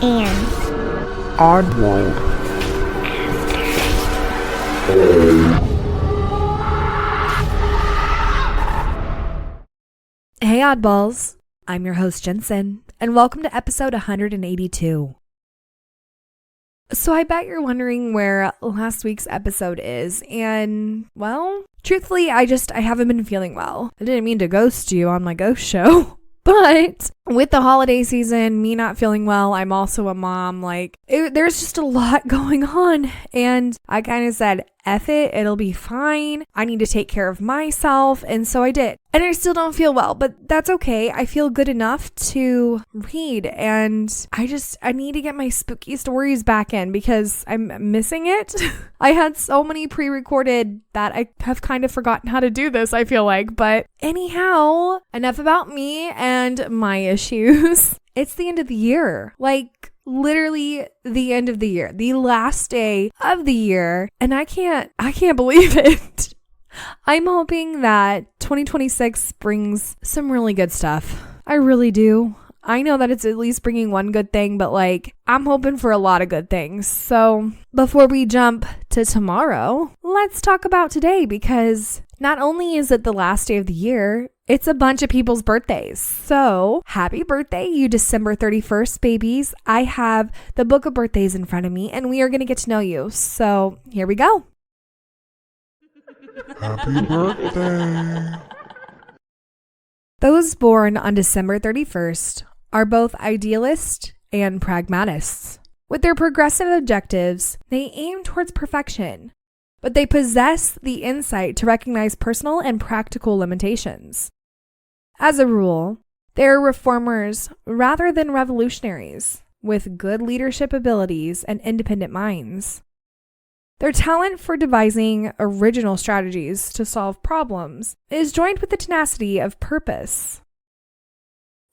and Oddworld. Hey oddballs, I'm your host Jensen, and welcome to episode 182. So I bet you're wondering where last week's episode is, and well, truthfully, I haven't been feeling well. I didn't mean to ghost you on my ghost show. But with the holiday season, me not feeling well, I'm also a mom, there's just a lot going on. And I kind of said, F it, it'll be fine. I need to take care of myself. And so I did. And I still don't feel well, but that's okay. I feel good enough to read. And I need to get my spooky stories back in because I'm missing it. I had so many pre-recorded that I have kind of forgotten how to do this, I feel like. But anyhow, enough about me and my issues. It's the end of the year. Literally the end of the year, the last day of the year, and I can't believe it. I'm hoping that 2026 brings some really good stuff. I really do. I know that it's at least bringing one good thing, but I'm hoping for a lot of good things. So before we jump to tomorrow, let's talk about today, because not only is it the last day of the year, it's a bunch of people's birthdays. So happy birthday, you December 31st babies. I have the book of birthdays in front of me, and we are going to get to know you. So here we go. Happy birthday. Those born on December 31st are both idealists and pragmatists. With their progressive objectives, they aim towards perfection, but they possess the insight to recognize personal and practical limitations. As a rule, they are reformers rather than revolutionaries, with good leadership abilities and independent minds. Their talent for devising original strategies to solve problems is joined with the tenacity of purpose.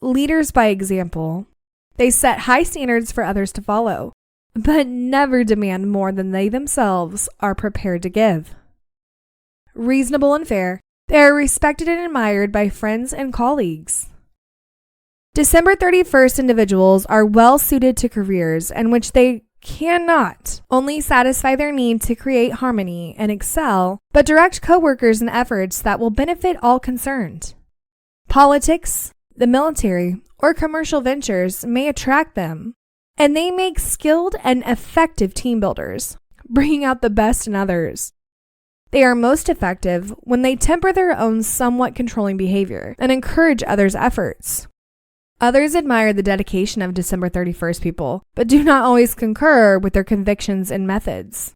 Leaders by example, they set high standards for others to follow, but never demand more than they themselves are prepared to give. Reasonable and fair, they are respected and admired by friends and colleagues. December 31st individuals are well suited to careers in which they cannot only satisfy their need to create harmony and excel, but direct coworkers in efforts that will benefit all concerned. Politics, the military, or commercial ventures may attract them, and they make skilled and effective team builders, bringing out the best in others. They are most effective when they temper their own somewhat controlling behavior and encourage others' efforts. Others admire the dedication of December 31st people, but do not always concur with their convictions and methods.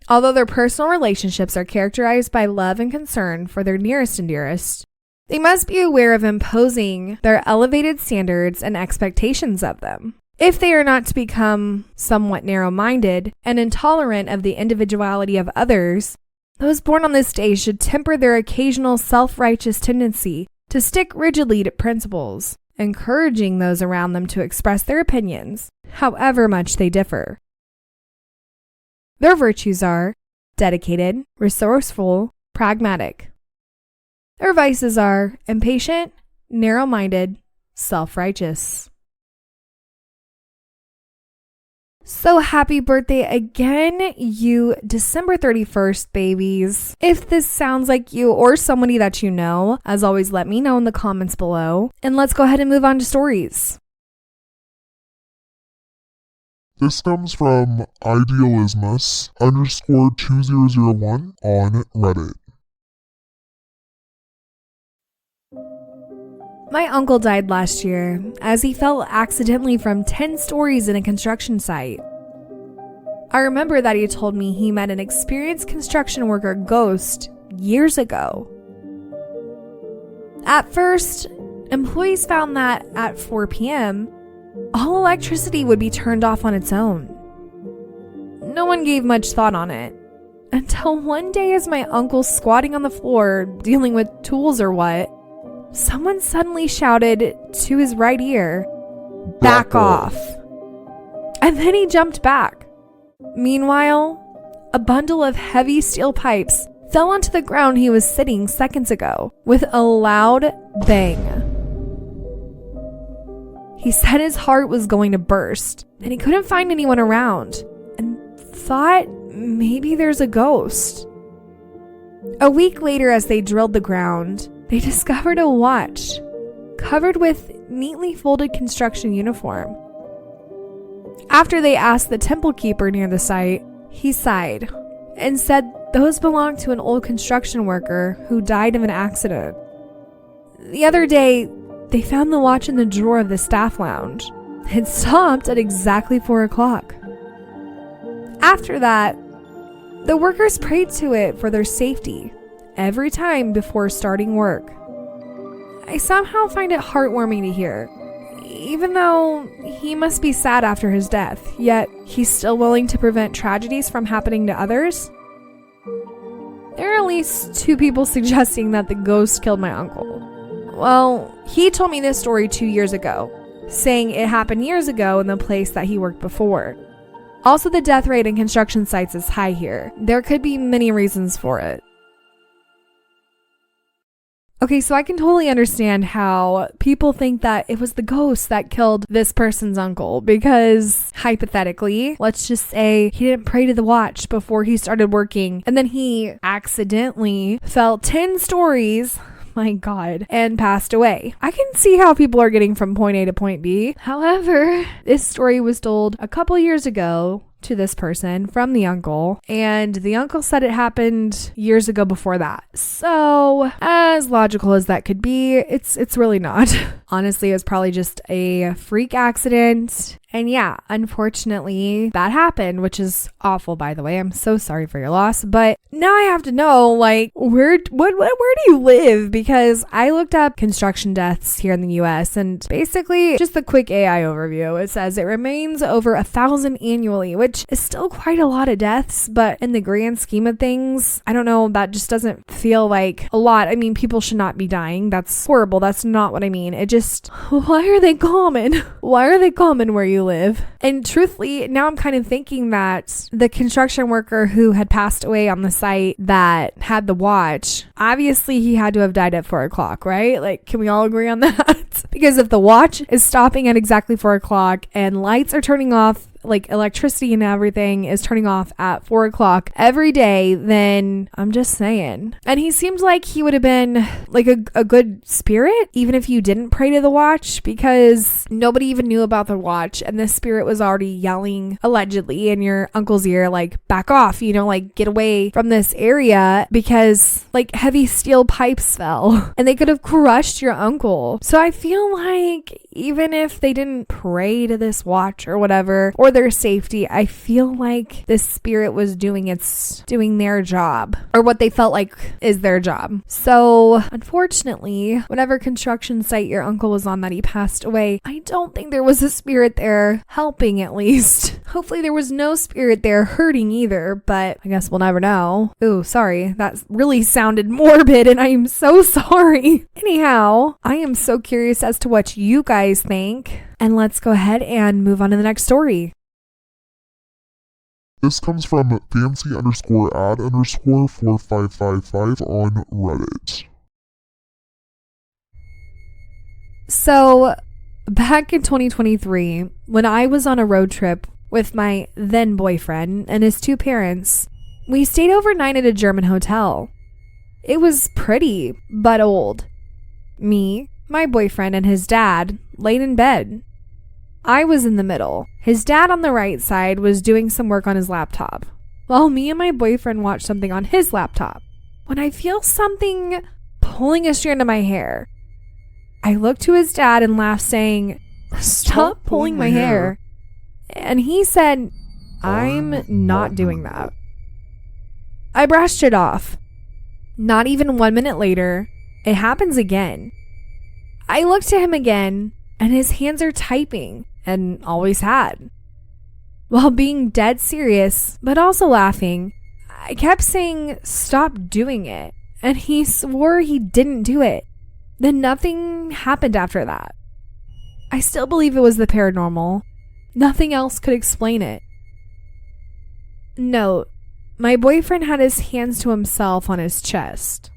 Although their personal relationships are characterized by love and concern for their nearest and dearest, they must be aware of imposing their elevated standards and expectations of them. If they are not to become somewhat narrow-minded and intolerant of the individuality of others, those born on this day should temper their occasional self-righteous tendency to stick rigidly to principles, encouraging those around them to express their opinions, however much they differ. Their virtues are dedicated, resourceful, pragmatic. Their vices are impatient, narrow-minded, self-righteous. So happy birthday again, you December 31st babies. If this sounds like you or somebody that you know, as always, let me know in the comments below. And let's go ahead and move on to stories. This comes from idealismus_2001 on Reddit. My uncle died last year as he fell accidentally from 10 stories in a construction site. I remember that he told me he met an experienced construction worker ghost years ago. At first, employees found that at 4 p.m., all electricity would be turned off on its own. No one gave much thought on it, until one day as my uncle's squatting on the floor dealing with tools or what, someone suddenly shouted to his right ear, "Back off." And then he jumped back. Meanwhile, a bundle of heavy steel pipes fell onto the ground he was sitting seconds ago with a loud bang. He said his heart was going to burst and he couldn't find anyone around and thought maybe there's a ghost. A week later, as they drilled the ground, they discovered a watch covered with neatly folded construction uniform. After they asked the temple keeper near the site, he sighed and said those belonged to an old construction worker who died of an accident. The other day, they found the watch in the drawer of the staff lounge. It stopped at exactly 4 o'clock. After that, the workers prayed to it for their safety every time before starting work. I somehow find it heartwarming to hear. Even though he must be sad after his death, yet he's still willing to prevent tragedies from happening to others. There are at least 2 people suggesting that the ghost killed my uncle. Well, he told me this story 2 years ago, saying it happened years ago in the place that he worked before. Also, the death rate in construction sites is high here. There could be many reasons for it. Okay, so I can totally understand how people think that it was the ghost that killed this person's uncle because, hypothetically, let's just say he didn't pray to the watch before he started working and then he accidentally fell 10 stories, my God, and passed away. I can see how people are getting from point A to point B. However, this story was told a couple years ago to this person from the uncle, and the uncle said it happened years ago before that. So, as logical as that could be, it's really not. Honestly, it was probably just a freak accident. And yeah, unfortunately, that happened, which is awful, by the way. I'm so sorry for your loss. But now I have to know, like, where do you live? Because I looked up construction deaths here in the US, and basically, just a quick AI overview. It says it remains over 1,000 annually, which is still quite a lot of deaths. But in the grand scheme of things, I don't know, that just doesn't feel like a lot. I mean, people should not be dying. That's horrible. That's not what I mean. It just, why are they common? Why are they common where you live? And truthfully, now I'm kind of thinking that the construction worker who had passed away on the site that had the watch, obviously he had to have died at 4 o'clock, right? Like, can we all agree on that? Because if the watch is stopping at exactly 4 o'clock and lights are turning off, like electricity and everything is turning off at 4 o'clock every day, then I'm just saying. And he seemed like he would have been like a good spirit, even if you didn't pray to the watch, because nobody even knew about the watch. And the spirit was already yelling, allegedly, in your uncle's ear, like, back off, like, get away from this area because, like, heavy steel pipes fell and they could have crushed your uncle. So I feel like even if they didn't pray to this watch or whatever, or their safety, I feel like this spirit was doing their job, or what they felt like is their job. So unfortunately, whatever construction site your uncle was on that he passed away, I don't think there was a spirit there helping, at least. Hopefully there was no spirit there hurting either, but I guess we'll never know. Ooh, sorry, that really sounded morbid and I am so sorry. Anyhow, I am so curious as to what you guys think, and let's go ahead and move on to the next story. This comes from fancy_ad_4555 on Reddit. So, back in 2023, when I was on a road trip with my then boyfriend and his 2 parents, we stayed overnight at a German hotel. It was pretty, but old. Me, my boyfriend, and his dad laid in bed. I was in the middle. His dad on the right side was doing some work on his laptop, while me and my boyfriend watched something on his laptop. When I feel something pulling a strand of my hair, I looked to his dad and laughed, saying, "Stop pulling my hair." And he said, "I'm not doing that." I brushed it off. Not even 1 minute later, it happens again. I looked to him again, and his hands are typing, and always had. While being dead serious, but also laughing, I kept saying, "Stop doing it." And he swore he didn't do it. Then nothing happened after that. I still believe it was the paranormal. Nothing else could explain it. Note, my boyfriend had his hands to himself on his chest.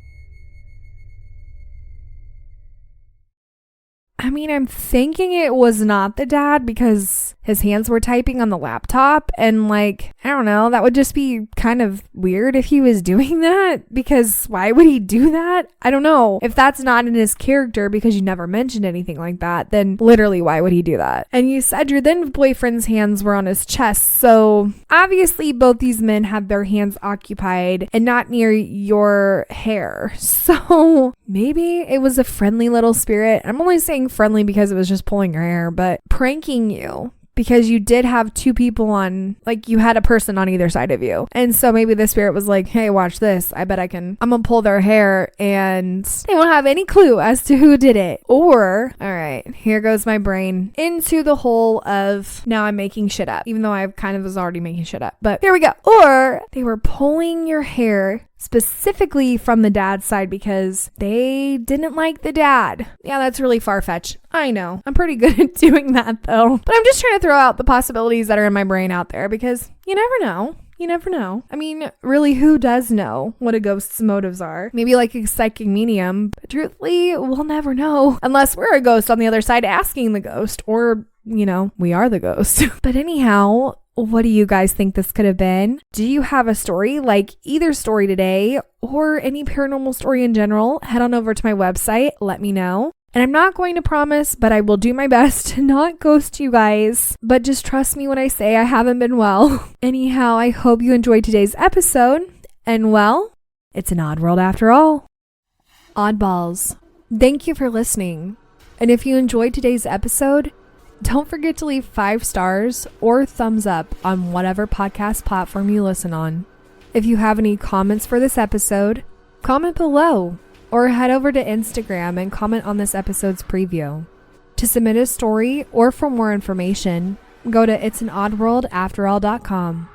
I mean, I'm thinking it was not the dad because his hands were typing on the laptop, and like, I don't know, that would just be kind of weird if he was doing that, because why would he do that? I don't know. If that's not in his character because you never mentioned anything like that, then literally why would he do that? And you said your then boyfriend's hands were on his chest, so obviously both these men had their hands occupied and not near your hair. So maybe it was a friendly little spirit. I'm only saying friendly because it was just pulling your hair, but pranking you. Because you did have two people on, like you had a person on either side of you. And so maybe the spirit was like, hey, watch this. I'm going to pull their hair and they won't have any clue as to who did it. Or, all right, here goes my brain into the hole of now I'm making shit up, even though I kind of was already making shit up. But here we go. Or they were pulling your hair specifically from the dad's side because they didn't like the dad. Yeah, that's really far-fetched. I know. I'm pretty good at doing that though. But I'm just trying to throw out the possibilities that are in my brain out there because you never know. You never know. I mean, really, who does know what a ghost's motives are? Maybe like a psychic medium, but truthfully, we'll never know unless we're a ghost on the other side asking the ghost, or, you know, we are the ghost. But anyhow, what do you guys think this could have been? Do you have a story like either story today or any paranormal story in general? Head on over to my website. Let me know. And I'm not going to promise, but I will do my best to not ghost you guys. But just trust me when I say I haven't been well. Anyhow, I hope you enjoyed today's episode. And well, it's an odd world after all. Oddballs, thank you for listening. And if you enjoyed today's episode, don't forget to leave 5 stars or thumbs up on whatever podcast platform you listen on. If you have any comments for this episode, comment below or head over to Instagram and comment on this episode's preview. To submit a story or for more information, go to itsanoddworldafterall.com.